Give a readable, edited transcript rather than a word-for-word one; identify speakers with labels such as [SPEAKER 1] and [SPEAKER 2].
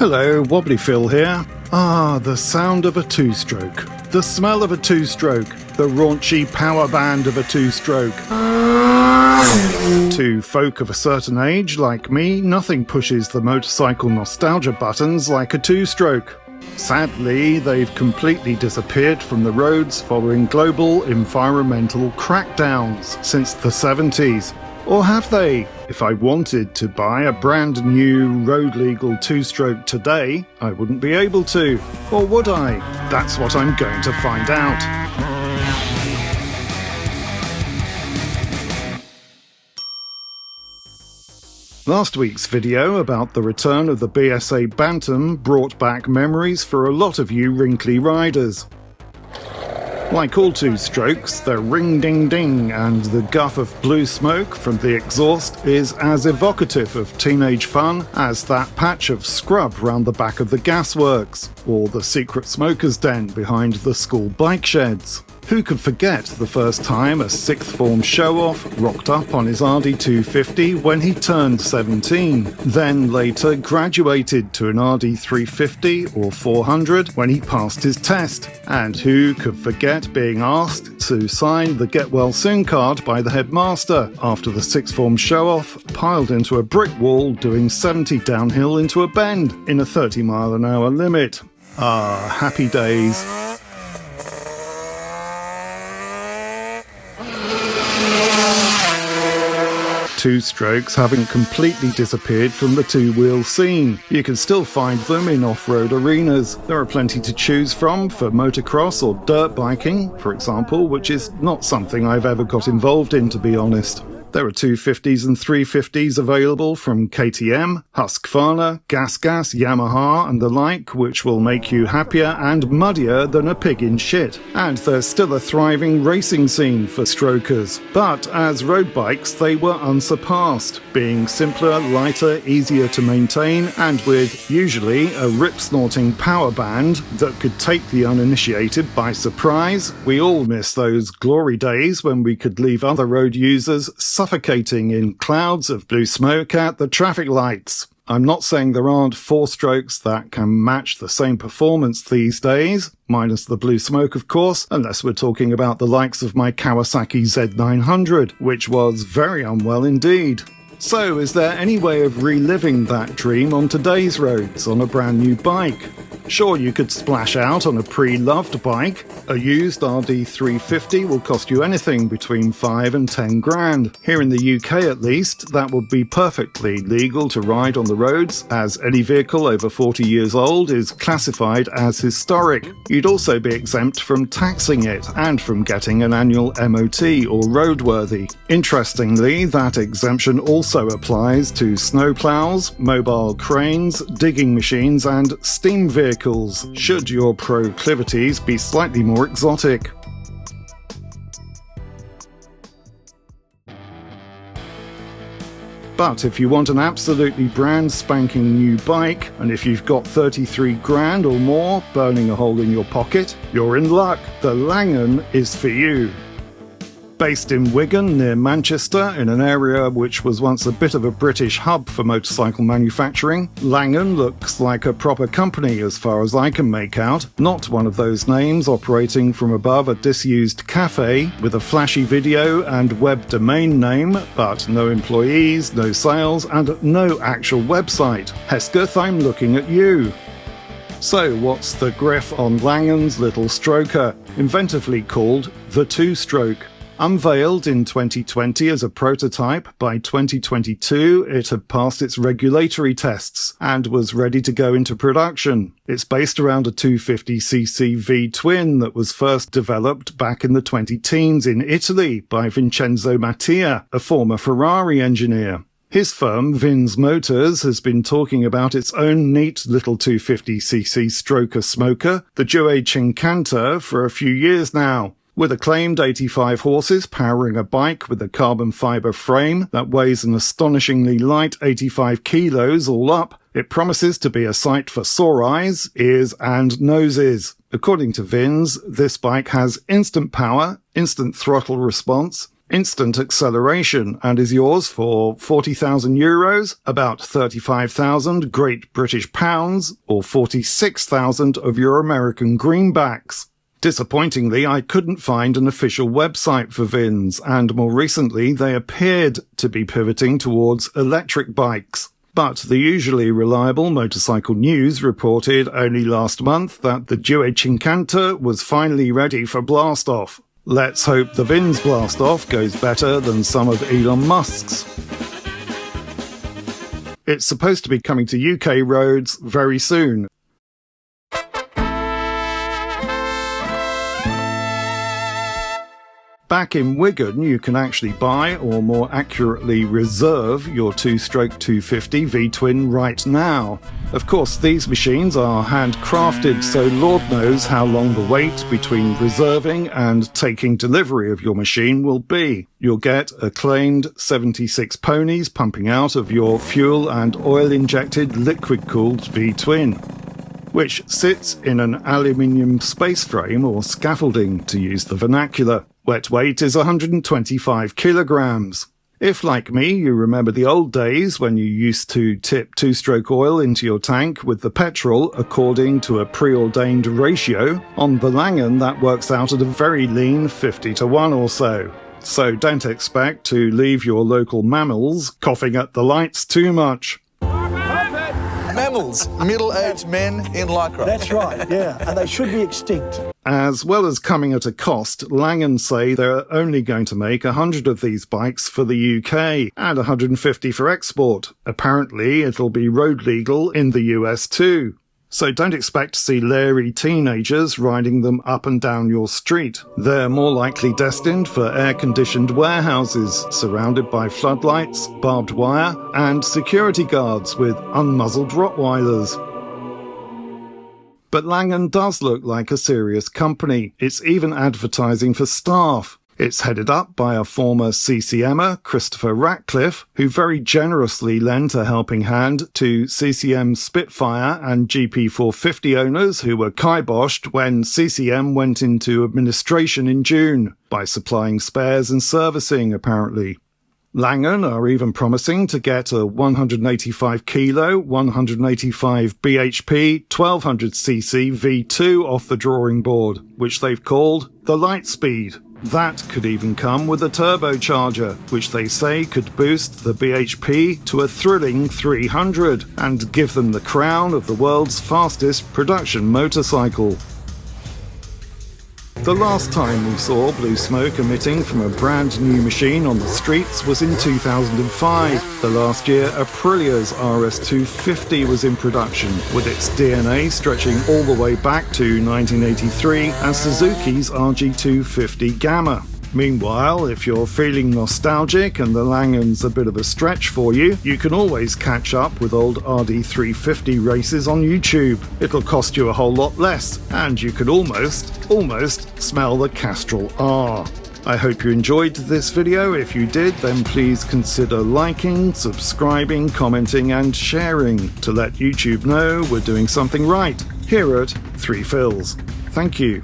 [SPEAKER 1] Hello, Wobbly Phil here. The sound of a two-stroke. The smell of a two-stroke. The raunchy power band of a two-stroke. To folk of a certain age, like me, nothing pushes the motorcycle nostalgia buttons like a two-stroke. Sadly, they've completely disappeared from the roads following global environmental crackdowns since the 70s. Or have they? If I wanted to buy a brand new road-legal two-stroke today, I wouldn't be able to. Or would I? That's what I'm going to find out. Last week's video about the return of the BSA Bantam brought back memories for a lot of you wrinkly riders. Like all two-strokes, the ring-ding-ding and the guff of blue smoke from the exhaust is as evocative of teenage fun as that patch of scrub round the back of the gasworks, or the secret smoker's den behind the school bike sheds. Who could forget the first time a sixth form show-off rocked up on his RD250 when he turned 17, then later graduated to an RD350 or 400 when he passed his test, and who could forget being asked to sign the Get Well Soon card by the headmaster after the sixth form show-off piled into a brick wall doing 70 downhill into a bend in a 30-mile-an-hour limit. Happy days. Two-strokes haven't completely disappeared from the two-wheel scene. You can still find them in off-road arenas. There are plenty to choose from for motocross or dirt biking, for example, which is not something I've ever got involved in, to be honest. There are 250s and 350s available from KTM, Husqvarna, Gas, Yamaha and the like, which will make you happier and muddier than a pig in shit. And there's still a thriving racing scene for strokers. But as road bikes, they were unsurpassed, being simpler, lighter, easier to maintain, and with usually a rip-snorting power band that could take the uninitiated by surprise. We all miss those glory days when we could leave other road users suffocating in clouds of blue smoke at the traffic lights. I'm not saying there aren't four-strokes that can match the same performance these days, minus the blue smoke of course, unless we're talking about the likes of my Kawasaki Z900, which was very unwell indeed. So, is there any way of reliving that dream on today's roads on a brand new bike? Sure, you could splash out on a pre-loved bike. A used RD350 will cost you anything between 5 and 10 grand. Here in the UK at least, that would be perfectly legal to ride on the roads, as any vehicle over 40 years old is classified as historic. You'd also be exempt from taxing it and from getting an annual MOT or roadworthy. Interestingly, that exemption also applies to snowplows, mobile cranes, digging machines and steam vehicles, should your proclivities be slightly more exotic. But if you want an absolutely brand spanking new bike, and if you've got 33 grand or more burning a hole in your pocket, you're in luck. The Langen is for you. Based in Wigan, near Manchester, in an area which was once a bit of a British hub for motorcycle manufacturing, Langen looks like a proper company as far as I can make out, not one of those names operating from above a disused cafe with a flashy video and web domain name, but no employees, no sales, and no actual website. Hesketh, I'm looking at you. So what's the griff on Langen's little stroker, inventively called the two-stroke? Unveiled in 2020 as a prototype, by 2022 it had passed its regulatory tests and was ready to go into production. It's based around a 250cc V-twin that was first developed back in the 20-teens in Italy by Vincenzo Mattia, a former Ferrari engineer. His firm, Vins Motors, has been talking about its own neat little 250cc stroker smoker, the Joe Cinquanta, for a few years now. With acclaimed 85 horses powering a bike with a carbon fibre frame that weighs an astonishingly light 85 kilos all up, it promises to be a sight for sore eyes, ears and noses. According to Vins, this bike has instant power, instant throttle response, instant acceleration, and is yours for €40,000, about 35,000 Great British pounds, or 46,000 of your American greenbacks. Disappointingly, I couldn't find an official website for VINs, and more recently they appeared to be pivoting towards electric bikes. But the usually reliable Motorcycle News reported only last month that the Due Cinquanta was finally ready for blast-off. Let's hope the VIN's blast-off goes better than some of Elon Musk's. It's supposed to be coming to UK roads very soon. Back in Wigan, you can actually buy, or more accurately reserve, your two-stroke 250 V-twin right now. Of course, these machines are handcrafted, so Lord knows how long the wait between reserving and taking delivery of your machine will be. You'll get acclaimed 76 ponies pumping out of your fuel and oil-injected liquid-cooled V-twin, which sits in an aluminium space frame or scaffolding, to use the vernacular. Wet weight is 125 kilograms. If, like me, you remember the old days when you used to tip two-stroke oil into your tank with the petrol according to a preordained ratio, on the Langen that works out at a very lean 50-1 or so. So don't expect to leave your local MAMILs coughing at the lights too much.
[SPEAKER 2] Mammals, middle-aged men in Lycra.
[SPEAKER 3] That's right, yeah, and they should be extinct.
[SPEAKER 1] As well as coming at a cost, Langen say they're only going to make 100 of these bikes for the UK and 150 for export. Apparently, it'll be road legal in the US too. So don't expect to see leery teenagers riding them up and down your street. They're more likely destined for air-conditioned warehouses, surrounded by floodlights, barbed wire, and security guards with unmuzzled Rottweilers. But Langen does look like a serious company. It's even advertising for staff. It's headed up by a former CCMer, Christopher Ratcliffe, who very generously lent a helping hand to CCM Spitfire and GP450 owners who were kiboshed when CCM went into administration in June, by supplying spares and servicing, apparently. Langen are even promising to get a 185 kilo, 185 bhp, 1200cc V2 off the drawing board, which they've called the Lightspeed. That could even come with a turbocharger, which they say could boost the bhp to a thrilling 300 and give them the crown of the world's fastest production motorcycle. The last time we saw blue smoke emitting from a brand new machine on the streets was in 2005. The last year, Aprilia's RS250 was in production, with its DNA stretching all the way back to 1983, and Suzuki's RG250 Gamma. Meanwhile, if you're feeling nostalgic and the Langen's a bit of a stretch for you, you can always catch up with old RD350 races on YouTube. It'll cost you a whole lot less, and you can almost smell the Castrol R. I hope you enjoyed this video. If you did, then please consider liking, subscribing, commenting and sharing to let YouTube know we're doing something right here at 3 Fills. Thank you.